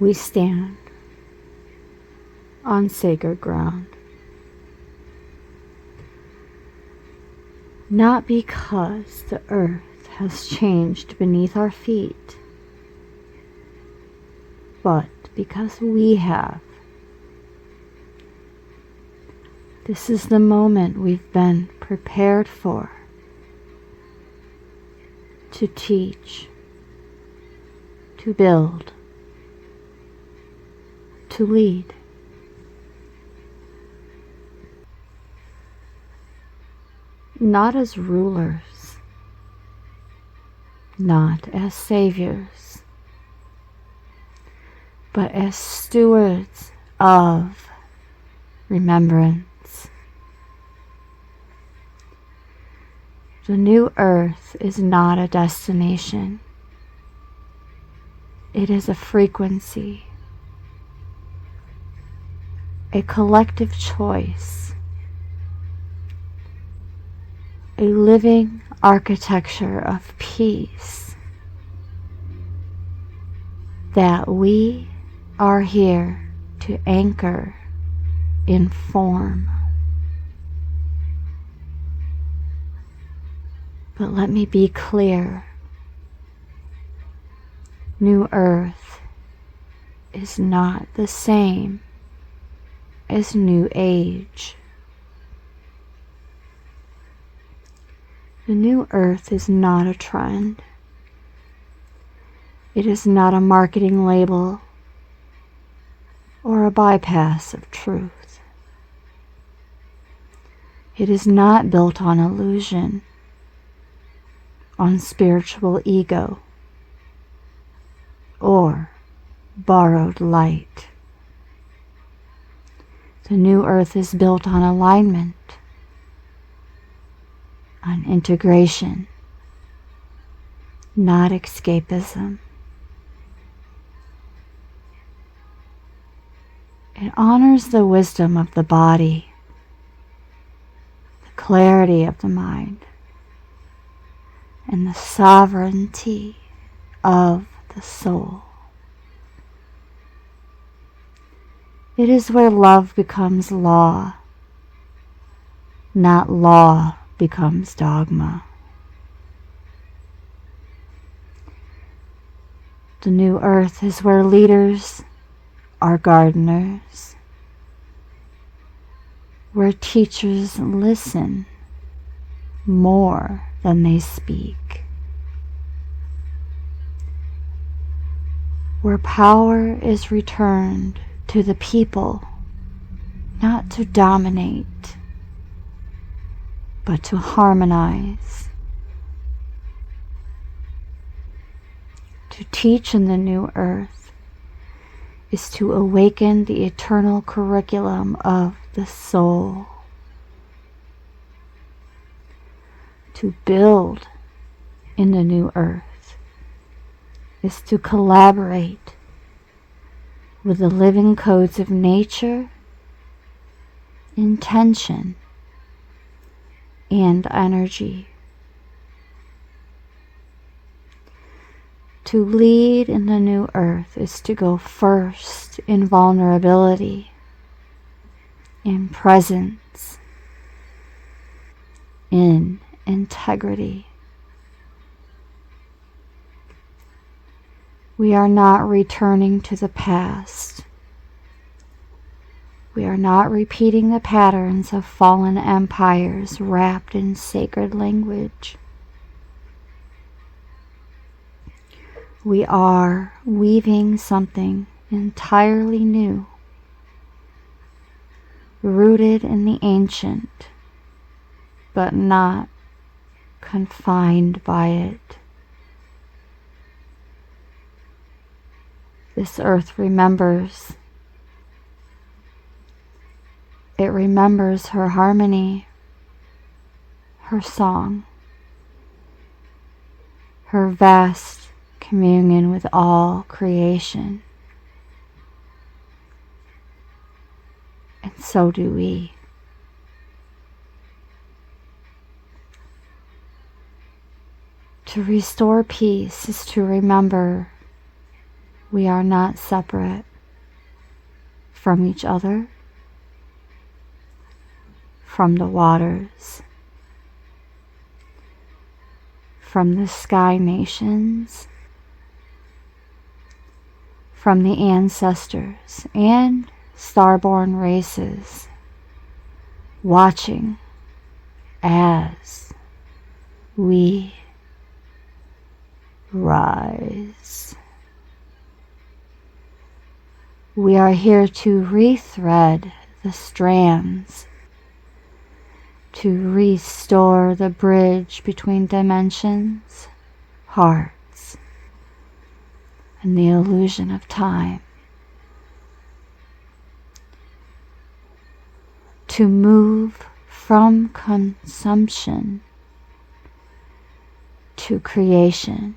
We stand on sacred ground, not because the earth has changed beneath our feet, but because we have. This is the moment we've been prepared for, to teach, to build, to lead. Not as rulers, not as saviors, but as stewards of remembrance. The new earth is not a destination. It is a frequency, a collective choice, a living architecture of peace that we are here to anchor in form. But let me be clear. New Earth is not the same as New Age. The New Earth is not a trend. It is not a marketing label or a bypass of truth. It is not built on illusion, on spiritual ego, or borrowed light. The new earth is built on alignment, on integration, not escapism. It honors the wisdom of the body, the clarity of the mind, and the sovereignty of the soul. It is where love becomes law, not law becomes dogma. The new earth is where leaders are gardeners, where teachers listen more than they speak, where power is returned to the people, not to dominate, but to harmonize. To teach in the new earth is to awaken the eternal curriculum of the soul. To build in the new earth is to collaborate with the living codes of nature, intention, and energy. To lead in the new earth is to go first in vulnerability, in presence, in integrity. We are not returning to the past. We are not repeating the patterns of fallen empires wrapped in sacred language. We are weaving something entirely new, rooted in the ancient, but not confined by it. This earth remembers. It remembers her harmony, her song, her vast communion with all creation. And so do we. To restore peace is to remember We are not separate from each other, from the waters, from the sky nations, from the ancestors and starborn races, watching as we rise. We are here to rethread the strands, to restore the bridge between dimensions, hearts, and the illusion of time. To move from consumption to creation,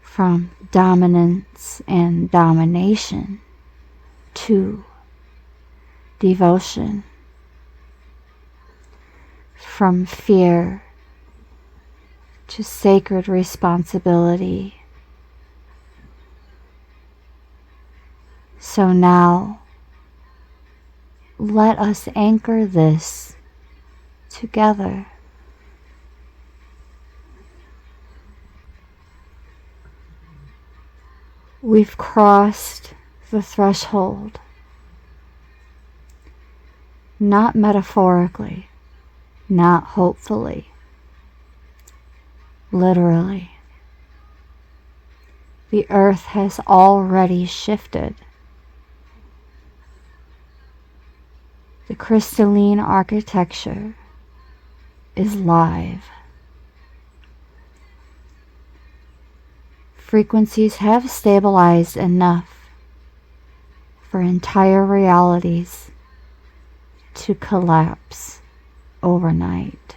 from dominance and domination to devotion, from fear to sacred responsibility. So now, let us anchor this together. We've crossed the threshold, not metaphorically, not hopefully, literally. The earth has already shifted. The crystalline architecture is live. Frequencies have stabilized enough for entire realities to collapse overnight.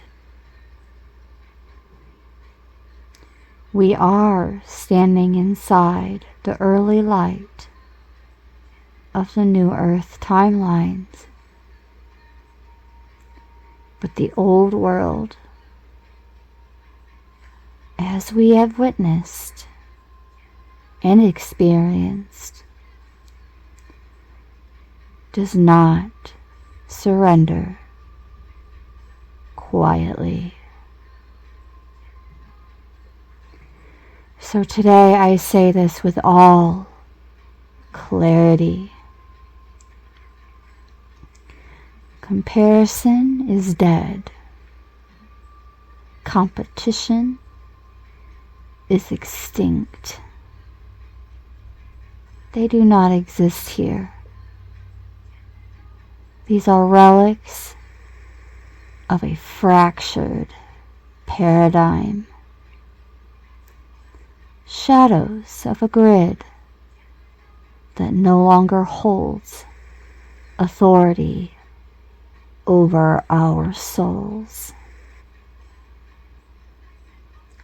We are standing inside the early light of the new earth timelines. But the old world, as we have witnessed and experienced, does not surrender quietly. So today I say this with all clarity. Comparison is dead. Competition is extinct. They do not exist here. These are relics of a fractured paradigm, shadows of a grid that no longer holds authority over our souls.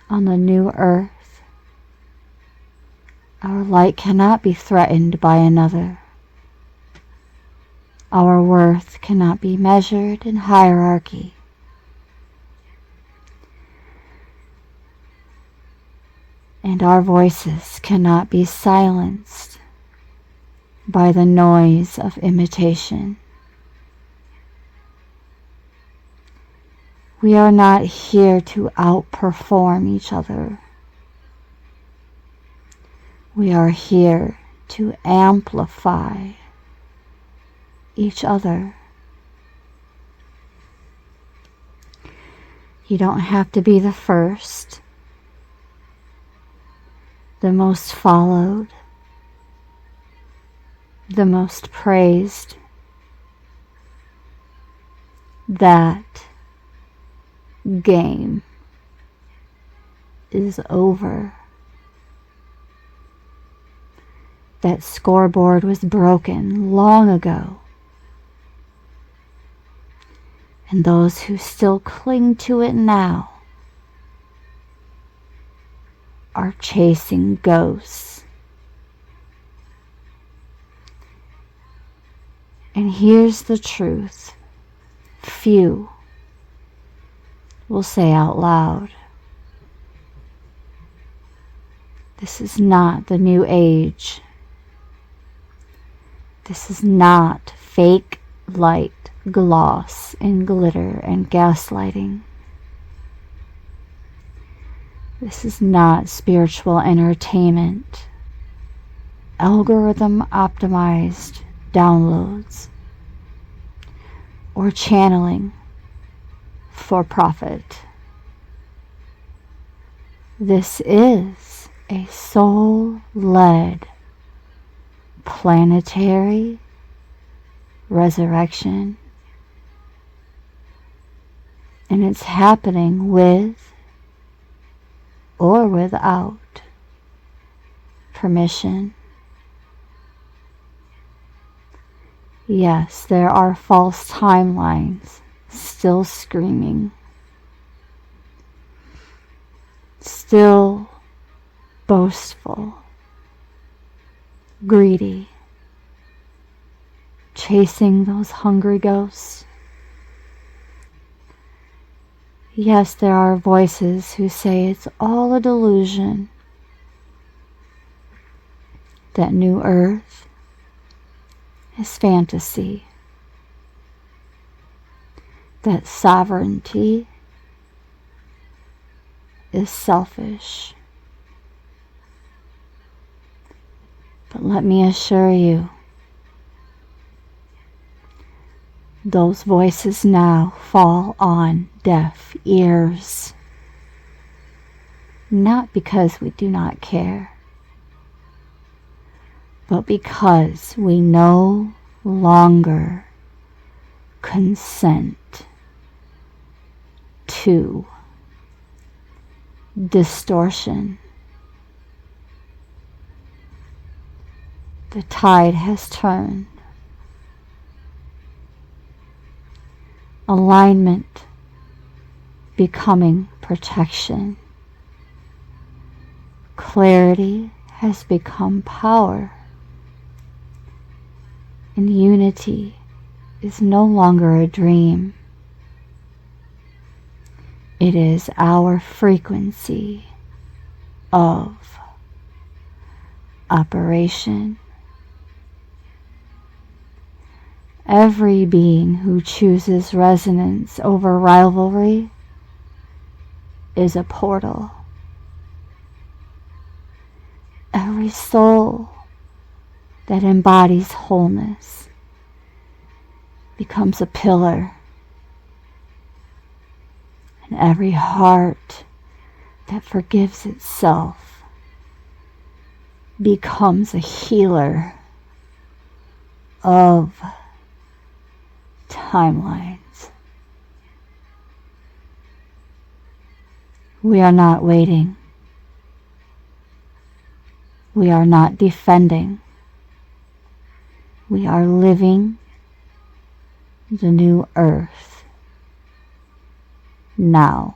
On the new earth, our light cannot be threatened by another. Our worth cannot be measured in hierarchy. And our voices cannot be silenced by the noise of imitation. We are not here to outperform each other. We are here to amplify each other. You don't have to be the first, the most followed, the most praised. That game is over. That scoreboard was broken long ago. And those who still cling to it now are chasing ghosts. And here's the truth. Few will say out loud. This is not the new age. This is not fake light, gloss, and glitter and gaslighting. This is not spiritual entertainment, algorithm optimized downloads, or channeling for profit. This is a soul-led planetary resurrection, and it's happening with or without permission. Yes, there are false timelines still screaming, still boastful, greedy, chasing those hungry ghosts. Yes, there are voices who say it's all a delusion, that New Earth is fantasy, that sovereignty is selfish. But let me assure you, those voices now fall on deaf ears. Not because we do not care, but because we no longer consent to distortion. The tide has turned. Alignment becoming protection. Clarity has become power. And unity is no longer a dream. It is our frequency of operation. Every being who chooses resonance over rivalry is a portal. Every soul that embodies wholeness becomes a pillar. And every heart that forgives itself becomes a healer of timelines. We are not waiting. We are not defending. We are living the new earth now.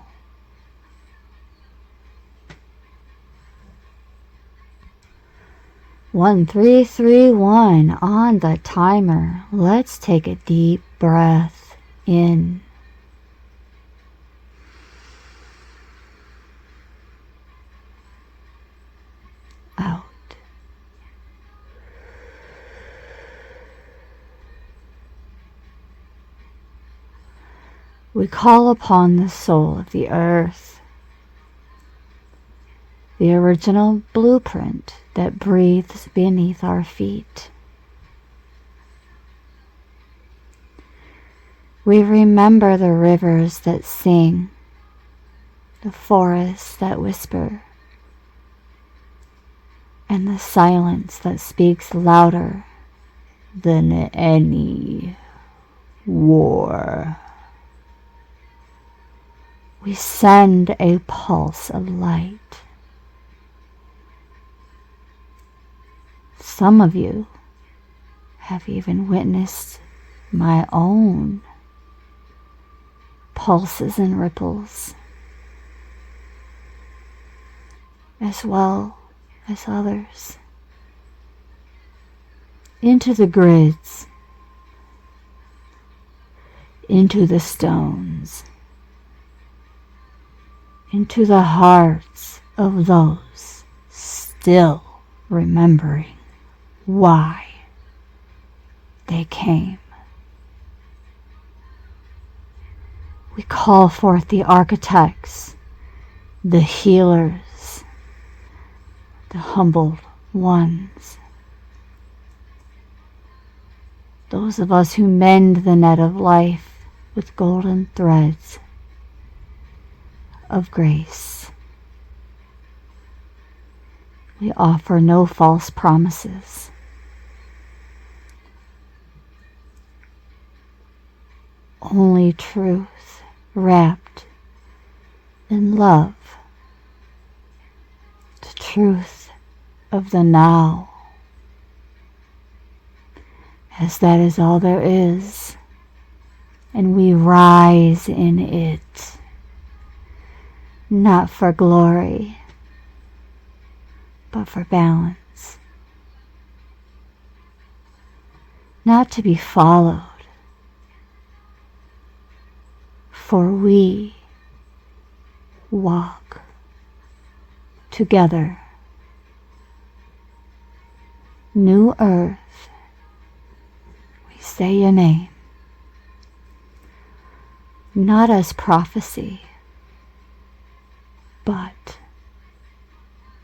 One, 3, 3, 1 on the timer. Let's take a deep breath in. Out. We call upon the soul of the earth, the original blueprint that breathes beneath our feet. We remember the rivers that sing, the forests that whisper, and the silence that speaks louder than any war. We send a pulse of light. Some of you have even witnessed my own pulses and ripples, as well as others, into the grids, into the stones, into the hearts of those still remembering why they came. We call forth the architects, the healers, the humbled ones, those of us who mend the net of life with golden threads of grace. We offer no false promises. Only truth wrapped in love. The truth of the now. As that is all there is, and we rise in it, not for glory, but for balance, not to be followed, for we walk together. New earth, we say your name, not as prophecy, but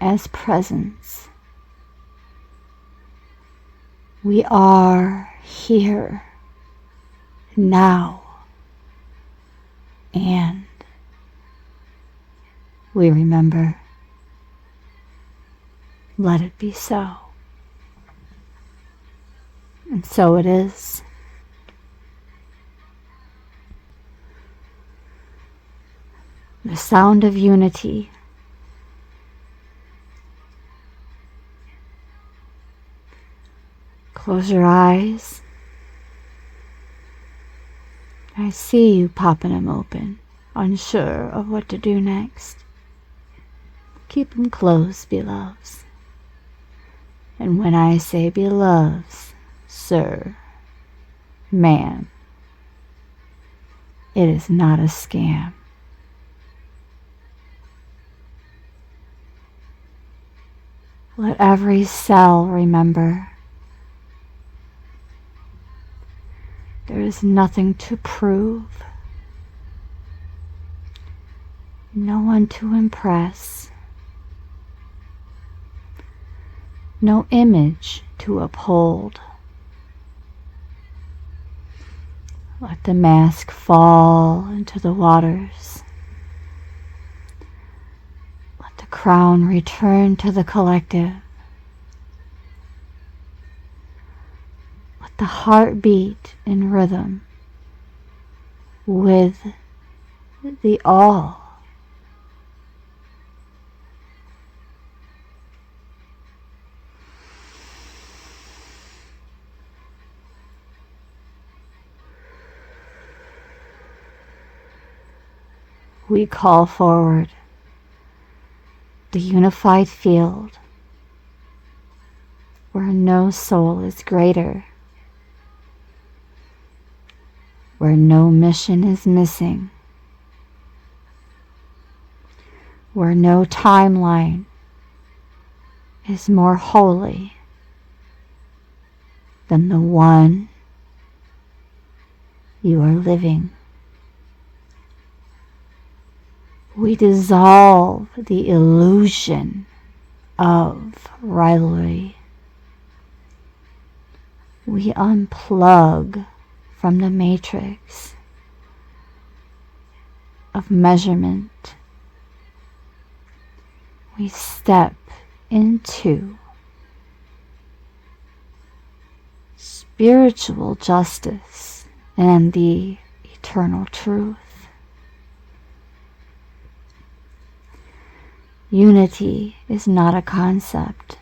as presence. We are here now, and we remember. Let it be so. And so it is. The sound of unity. Close your eyes. I see you popping them open, unsure of what to do next. Keep them closed, beloveds. And when I say beloveds, sir, ma'am, it is not a scam. Let every cell remember there is nothing to prove, no one to impress, no image to uphold. Let the mask fall into the waters. Let the crown return to the collective. Let the heart beat in rhythm with the all. We call forward the unified field where no soul is greater, where no mission is missing, where no timeline is more holy than the one you are living. We dissolve the illusion of rivalry. We unplug from the matrix of measurement. We step into spiritual justice and the eternal truth. Unity is not a concept.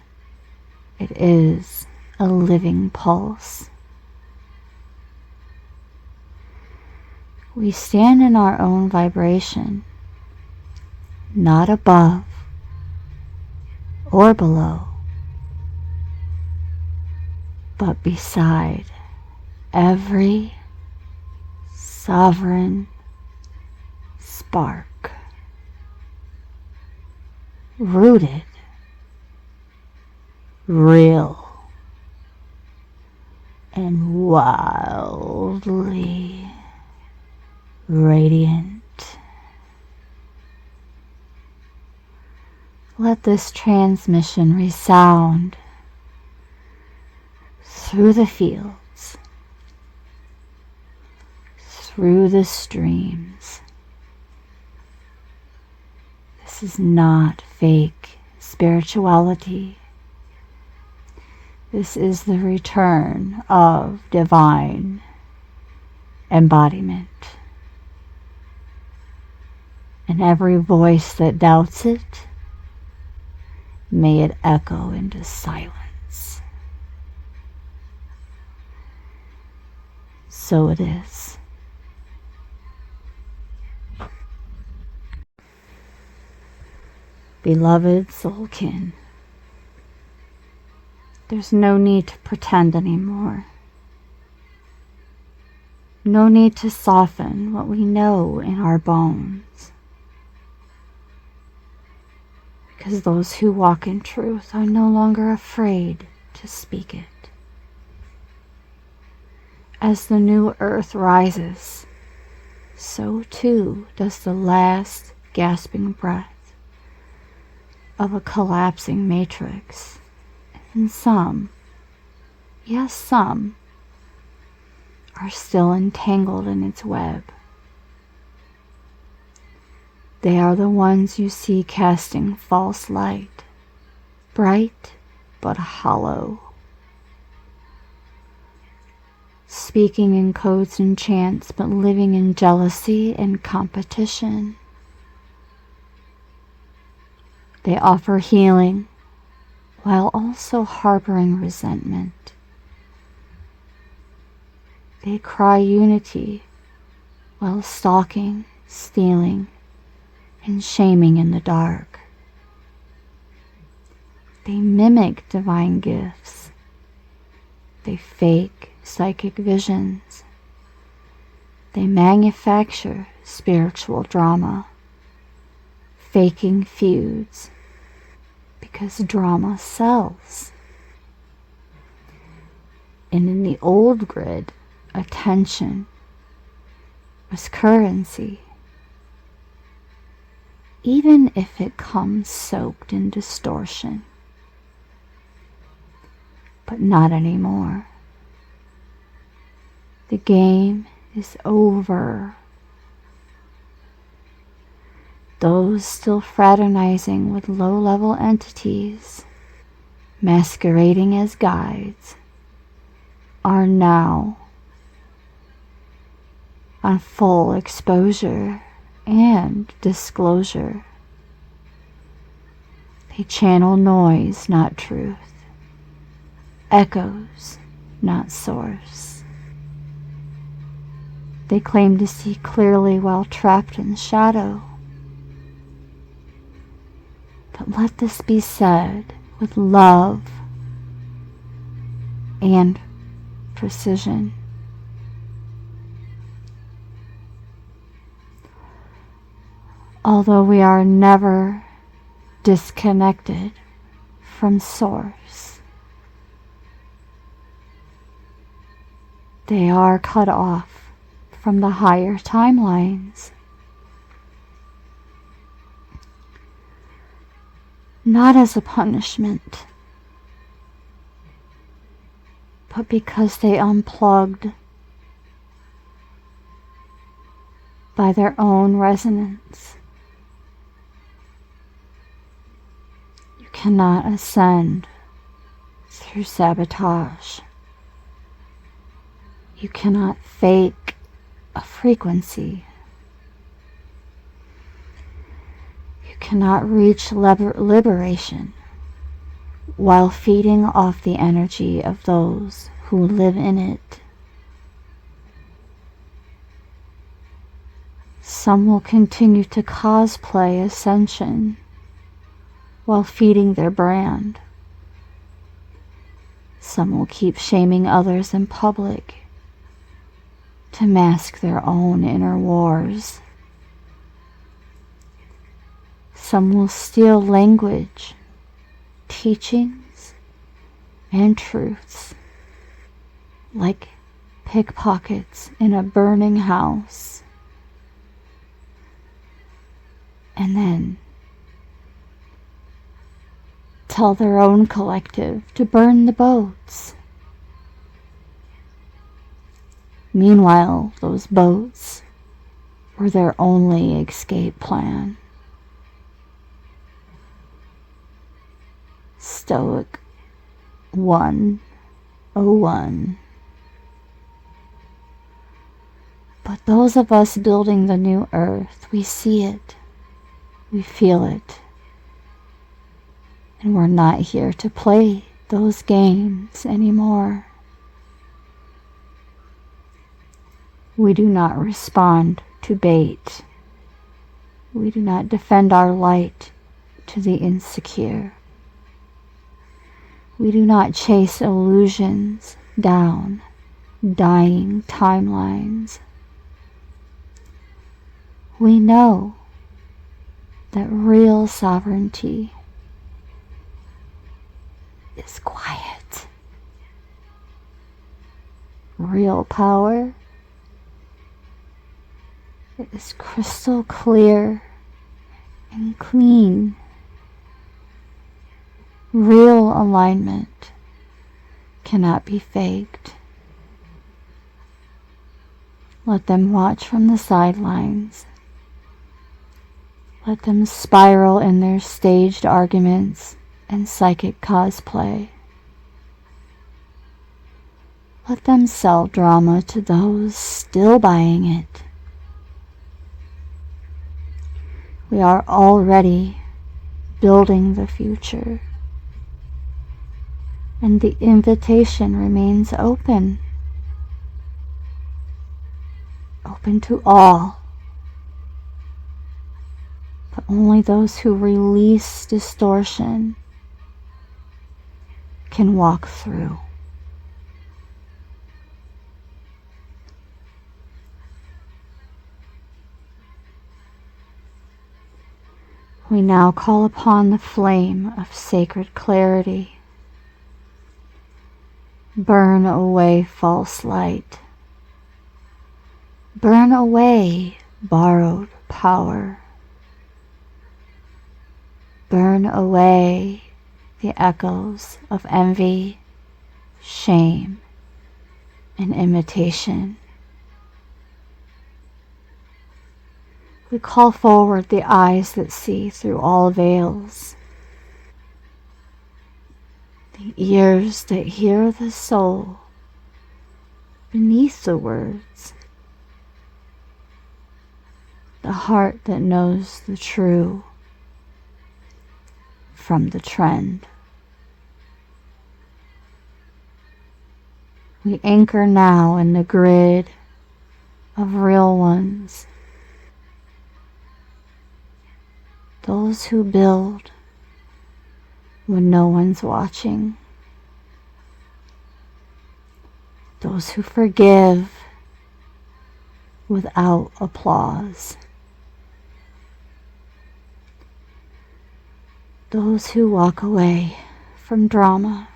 It is a living pulse. We stand in our own vibration, not above or below, but beside every sovereign spark, rooted real, and wildly radiant. Let this transmission resound through the fields, through the streams. This is not fake spirituality. This is the return of divine embodiment. And every voice that doubts it, may it echo into silence. So it is. Beloved soulkin, there's no need to pretend anymore. No need to soften what we know in our bones. Because those who walk in truth are no longer afraid to speak it. As the new earth rises, so too does the last gasping breath of a collapsing matrix. And some, yes some, are still entangled in its web. They are the ones you see casting false light, bright but hollow, speaking in codes and chants but living in jealousy and competition. They offer healing while also harboring resentment. They cry unity while stalking, stealing, and shaming in the dark. They mimic divine gifts. They fake psychic visions. They manufacture spiritual drama, faking feuds, because drama sells. And in the old grid, attention was currency, even if it comes soaked in distortion. But not anymore. The game is over. Those still fraternizing with low-level entities, masquerading as guides, are now on full exposure and disclosure. They channel noise, not truth. Echoes, not source. They claim to see clearly while trapped in shadow. But let this be said with love and precision. Although we are never disconnected from Source, they are cut off from the higher timelines. Not as a punishment, but because they unplugged by their own resonance. You cannot ascend through sabotage. You cannot fake a frequency. You cannot reach liberation while feeding off the energy of those who live in it. Some will continue to cosplay ascension while feeding their brand. Some will keep shaming others in public to mask their own inner wars. Some will steal language, teachings, and truths, like pickpockets in a burning house, and then tell their own collective to burn the boats. Meanwhile, those boats were their only escape plan. Stoic 101. But those of us building the new earth, we see it, we feel it, and we're not here to play those games anymore. We do not respond to bait. We do not defend our light to the insecure. We do not chase illusions down dying timelines. We know that real sovereignty is quiet. Real power is crystal clear and clean. Real alignment cannot be faked. Let them watch from the sidelines. Let them spiral in their staged arguments and psychic cosplay. Let them sell drama to those still buying it. We are already building the future, and the invitation remains open. Open to all. But only those who release distortion can walk through. We now call upon the flame of sacred clarity. Burn away false light. Burn away borrowed power. Burn away the echoes of envy, shame, and imitation. We call forward the eyes that see through all veils, the ears that hear the soul beneath the words, the heart that knows the true from the trend. We anchor now in the grid of real ones, those who build when no one's watching, those who forgive without applause, those who walk away from drama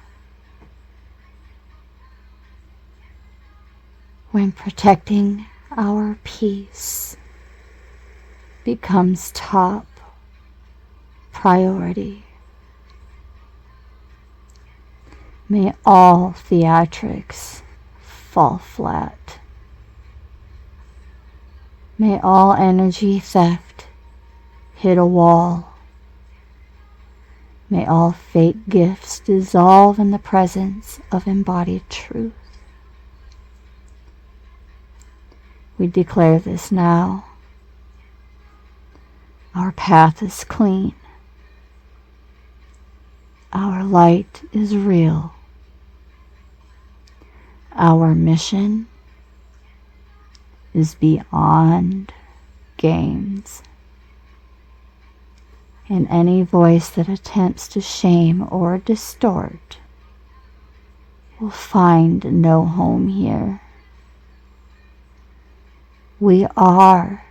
when protecting our peace becomes top priority. May all theatrics fall flat. May all energy theft hit a wall. May all fake gifts dissolve in the presence of embodied truth. We declare this now. Our path is clean. Our light is real. Our mission is beyond games. And any voice that attempts to shame or distort will find no home here. We are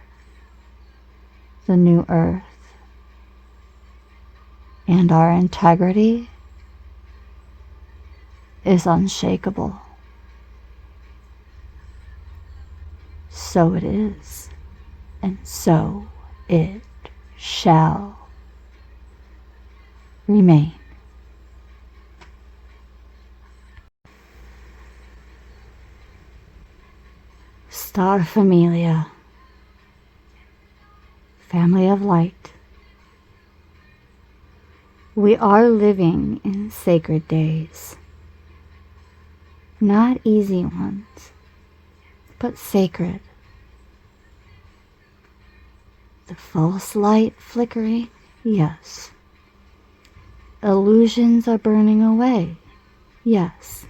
the new earth, and our integrity is unshakable. So it is, and so it shall remain. Star Familia, family of light. We are living in sacred days. Not easy ones, but sacred. The false light flickering, yes. Illusions are burning away, yes.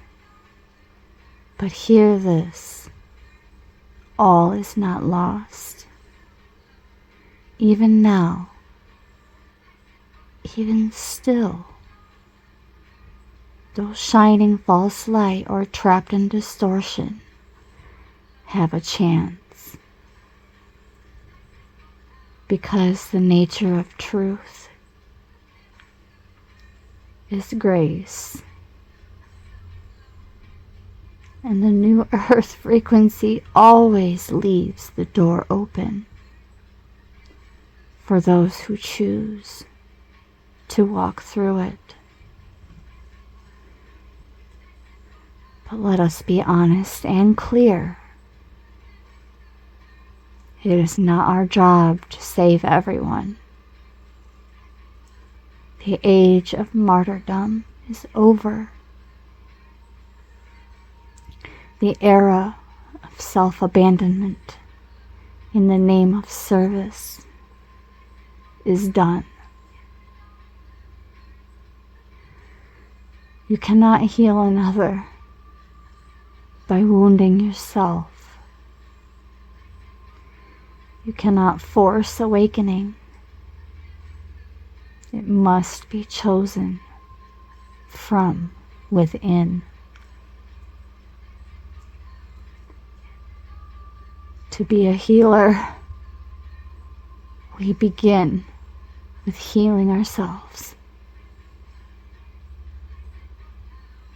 But hear this, all is not lost. Even now, even still, those shining false light or trapped in distortion have a chance. Because the nature of truth is grace. And the new earth frequency always leaves the door open for those who choose to walk through it. But let us be honest and clear. It is not our job to save everyone. The age of martyrdom is over. The era of self-abandonment in the name of service is done. You cannot heal another by wounding yourself. You cannot force awakening. It must be chosen from within. To be a healer, we begin with healing ourselves.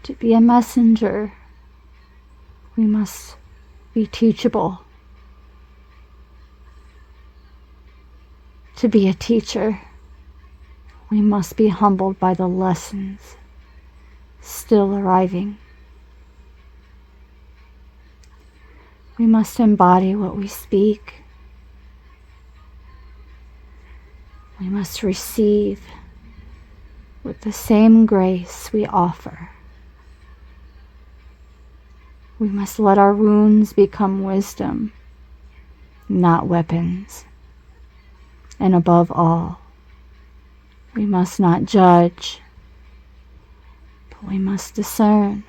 To be a messenger, we must be teachable. To be a teacher, we must be humbled by the lessons still arriving. We must embody what we speak. We must receive with the same grace we offer. We must let our wounds become wisdom, not weapons. And above all, we must not judge, but we must discern.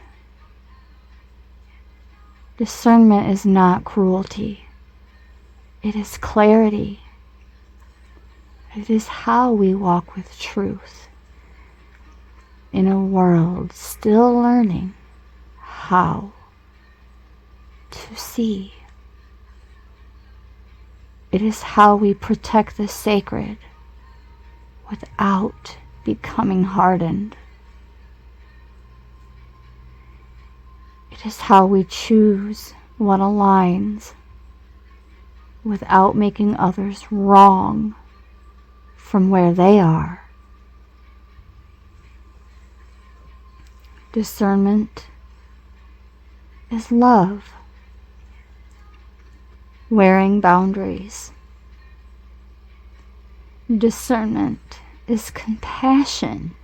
Discernment is not cruelty. It is clarity. It is how we walk with truth in a world still learning how to see. It is how we protect the sacred without becoming hardened. It is how we choose what aligns without making others wrong from where they are. Discernment is love. Wearing boundaries. Discernment is compassion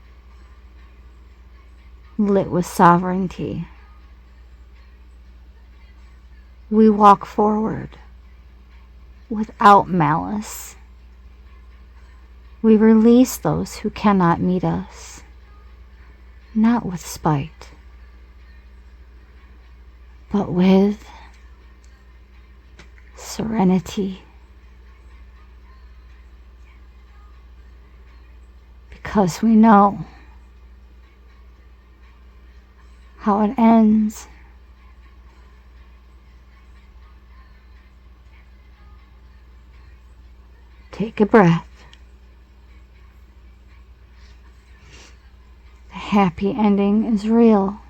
lit with sovereignty. We walk forward without malice. We release those who cannot meet us, not with spite, but with serenity. Because we know how it ends. Take a breath. The happy ending is real.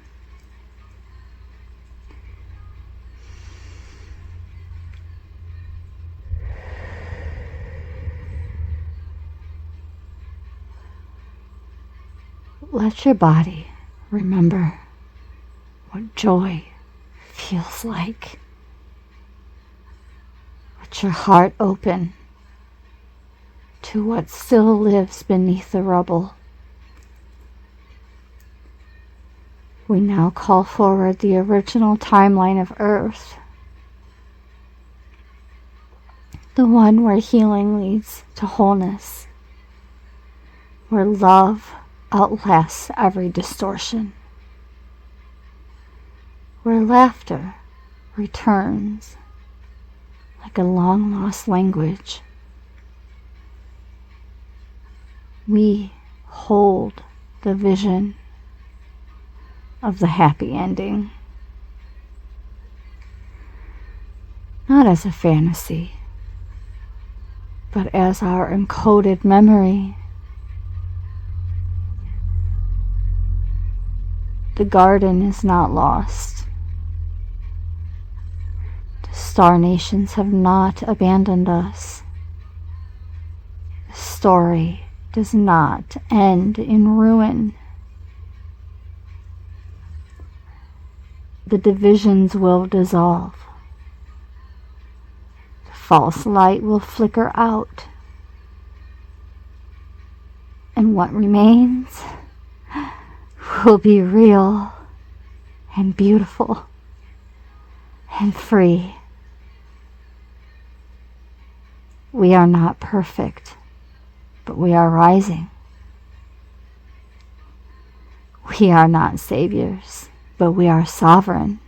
let your body remember what joy feels like. Let your heart open to what still lives beneath the rubble. We now call forward the original timeline of Earth, the one where healing leads to wholeness, where love outlasts every distortion, where laughter returns like a long-lost language. We hold the vision of the happy ending, not as a fantasy, but as our encoded memory. The garden is not lost. The star nations have not abandoned us. The story does not end in ruin. The divisions will dissolve. The false light will flicker out. And what remains will be real and beautiful and free. We are not perfect, but we are rising. We are not saviors, but we are sovereign.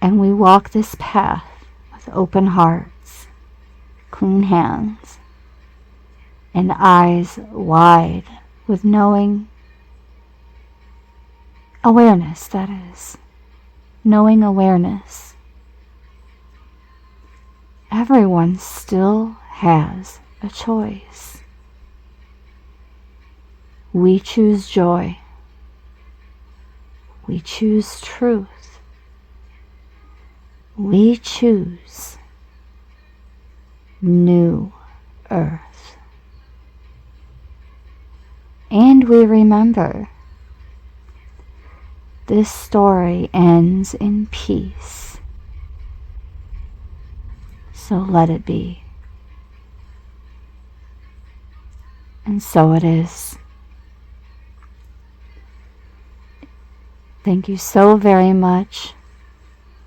And we walk this path with open hearts, clean hands, and eyes wide with knowing awareness, that is, knowing awareness. Everyone still has a choice. We choose joy. We choose truth. We choose new earth. And we remember, this story ends in peace. So let it be. And so it is. Thank you so very much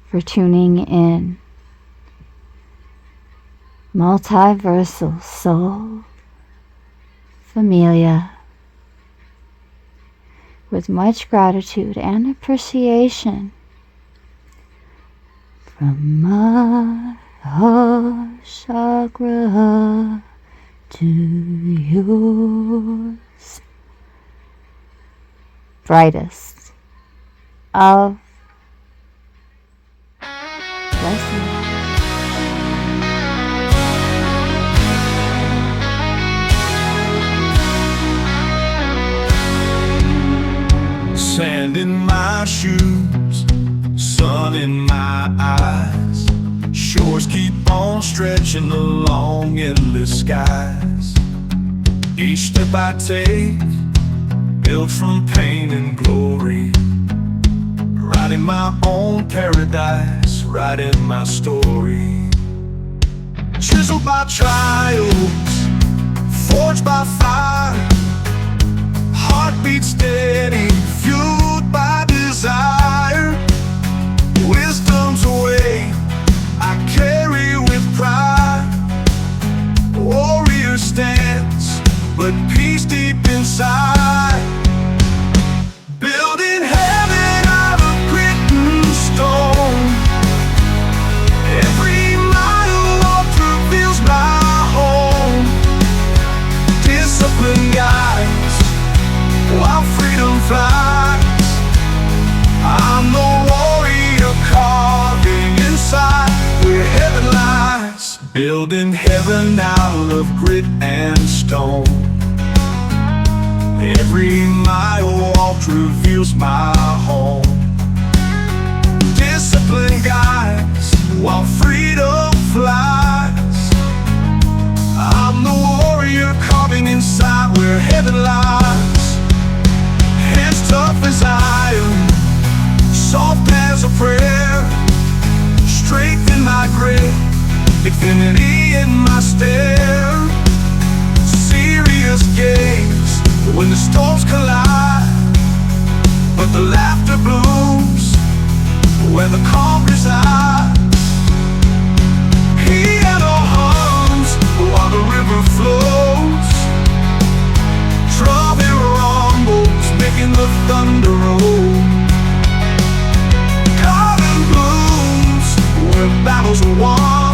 for tuning in. Multiversal Soul Familia. With much gratitude and appreciation from my heart chakra to yours. Brightest of blessings. Sand in my shoes, sun in my eyes. Shores keep on stretching along endless skies. Each step I take, built from pain and glory. Writing my own paradise, writing my story. Chiseled by trials, forged by fire. Heartbeat steady, fueled by desire. Wisdom's a way I carry with pride. Warrior stance, but peace deep inside. Building heaven out of grit and stone. Every mile walked reveals my home. Discipline guides while freedom flies. I'm the warrior carving inside where heaven lies. Building heaven out of grit and stone. Every mile walked reveals my home. Discipline guides while freedom flies. I'm the warrior carving inside where heaven lies. my grave, infinity in my stare. Serious games when the storms collide, but the laughter blooms where the calm resides. Piano hums while the river flows, trumpet rumbles making the thunder roll. Garden blooms where battles are won,